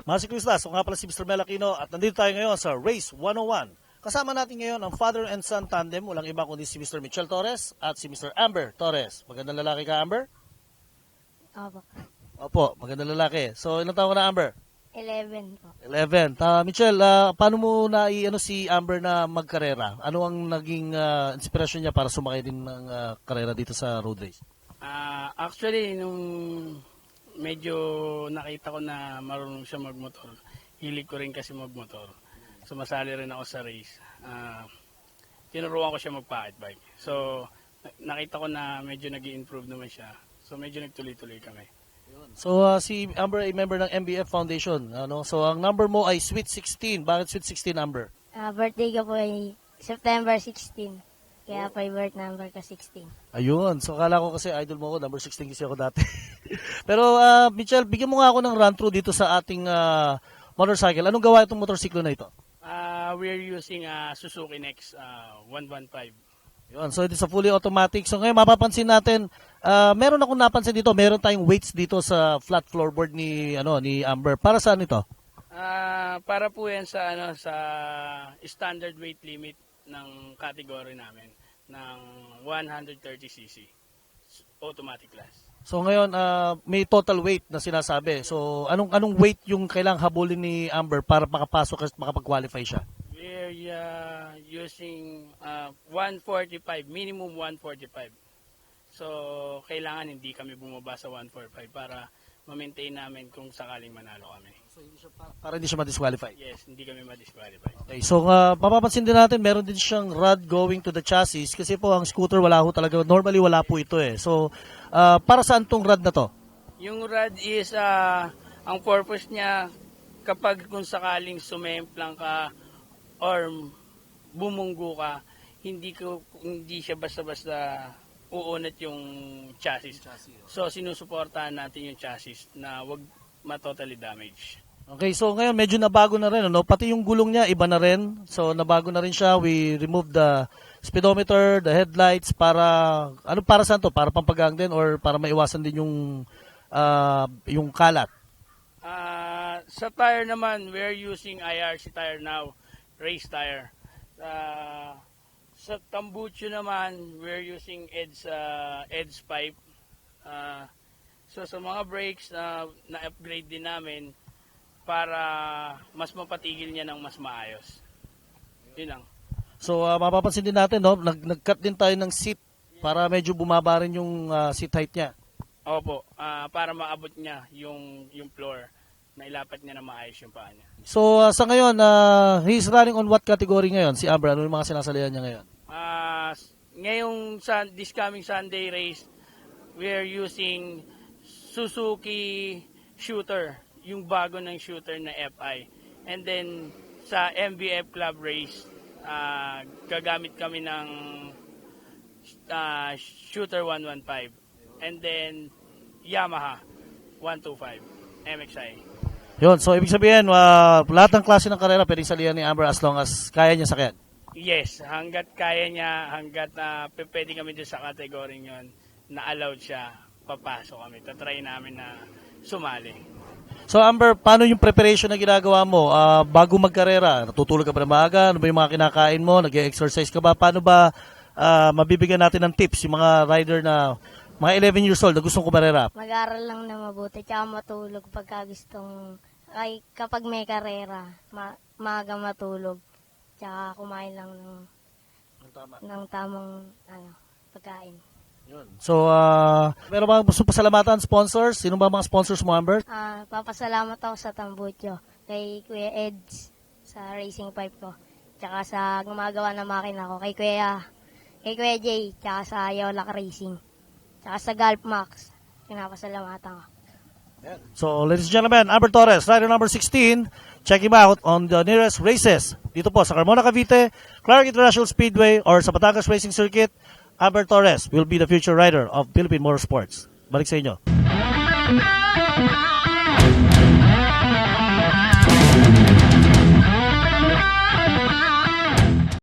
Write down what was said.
Mga siklistas, ako nga pala si Mr. Mel Aquino at nandito tayo ngayon sa Race 101. Kasama natin ngayon ang father and son tandem, walang iba kundi si Mr. Michel Torres at si Mr. Amber Torres. Magandang lalaki ka, Amber? Opo. Opo, magandang lalaki. So, ilang taon ka na, Amber? 11 po. 11. Michel, paano mo si Amber na magkarera? Ano ang naging inspirasyon niya para sumakay din ng karera dito sa road race? Actually, nung medyo nakita ko na marunong siya magmotor, hilig ko rin kasi magmotor. Sumasali rin ako sa race. Tinuruan ko siya mag-pocket bike. So, nakita ko na medyo nag-i-improve naman siya. So, medyo nagtuloy-tuloy kami. So, si Amber ay member ng MBF Foundation. So, ang number mo ay Sweet 16. Bakit Sweet 16, Amber? Birthday ko po ay September 16. Kaya po yung birth number ko 16. Ayun. So, akala ko kasi idol mo ako. Number 16 kasi ako dati. Pero, Michel, bigyan mo nga ako ng run-through dito sa ating motorcycle. Anong gawa itong motorsiklo na ito? We're using Suzuki Nex 115. Yun. So, ito sa fully automatic. So, ngayon, mapapansin natin, meron akong napansin dito, meron tayong weights dito sa flat floorboard ni Amber. Para saan ito? Para po yan sa sa standard weight limit ng category namin ng 130cc automatic class. So ngayon may total weight na sinasabi. So anong weight yung kailangang habulin ni Amber para makapasok at makapag-qualify siya? We're using 145, minimum 145. So kailangan hindi kami bumaba sa 145 para ma-maintain namin kung sakaling manalo kami. So para hindi siya ma-disqualify? Yes, hindi kami ma-disqualify. Okay, so mapapansin din natin meron din siyang rod going to the chassis kasi po ang scooter wala ho talaga, normally wala po ito eh. So para saan tong rod na to? Yung rod is ang purpose niya kapag kung sakaling sumemplang ka or bumunggo ka, hindi siya basta-basta uunat yung chassis. So sinusuportahan natin yung chassis na wag ma-totally damage. Okay, so ngayon medyo nabago na rin, no? Pati yung gulong niya iba na rin. So nabago na rin siya. We removed the speedometer, the headlights para saan to? Para pampagang din or para maiwasan din yung kalat? Sa tire naman, we're using IRC tire now, race tire. Sa tambucho naman, we're using EDS pipe. So sa mga brakes na-upgrade din namin para mas mapatigil niya ng mas maayos. Yun lang. So mapapansin din natin, no? Nag-cut din tayo ng seat para medyo bumaba rin yung seat height niya. Opo, para maabot niya yung floor na ilapat niya na maayos yung paa niya. So sa ngayon, he's running on what category ngayon? Si Abra, ano yung mga sinasalihan niya ngayon? Ngayong this coming Sunday race, we're using Suzuki Shooter, yung bago ng shooter na FI. And then sa MBF Club race, gagamit kami ng Shooter 115. And then Yamaha 125 MXI. Yun, so ibig sabihin, lahat ng klase ng karera pwedeng salihan ni Amber as long as kaya niya sakyan. Yes, hanggat kaya niya, hanggat pwede kami doon sa kategoring yon na allowed siya, papasok kami. Tatry namin na sumali. So Amber, paano yung preparation na ginagawa mo bago magkarera? Natutulog ka ba na maaga? Ano ba yung mga kinakain mo? Nag-exercise ka ba? Paano ba mabibigyan natin ng tips yung mga rider na mga 11 years old na gustong kumarera? Mag-aral lang na mabuti, tsaka matulog pagka gustong, kapag may karera, maaga matulog, tsaka kumain lang ng tamang pagkain. Yun. So, meron ba gusto pasalamatan, sponsors? Sino ba mga sponsors mo, Amber? Papasalamat ako sa Tambucho, kay Kuya Eds, sa racing pipe ko, tsaka sa gumagawa ng makina ko, kay Kuya Jay, tsaka sa Yolak Racing. Saka sa Golf Max, pinapasalamatan ko. So, ladies and gentlemen, Amber Torres, rider number 16. Check him out on the nearest races. Dito po sa Carmona, Cavite, Clark International Speedway, or sa Batangas Racing Circuit. Amber Torres will be the future rider of Philippine Motorsports. Balik sa inyo.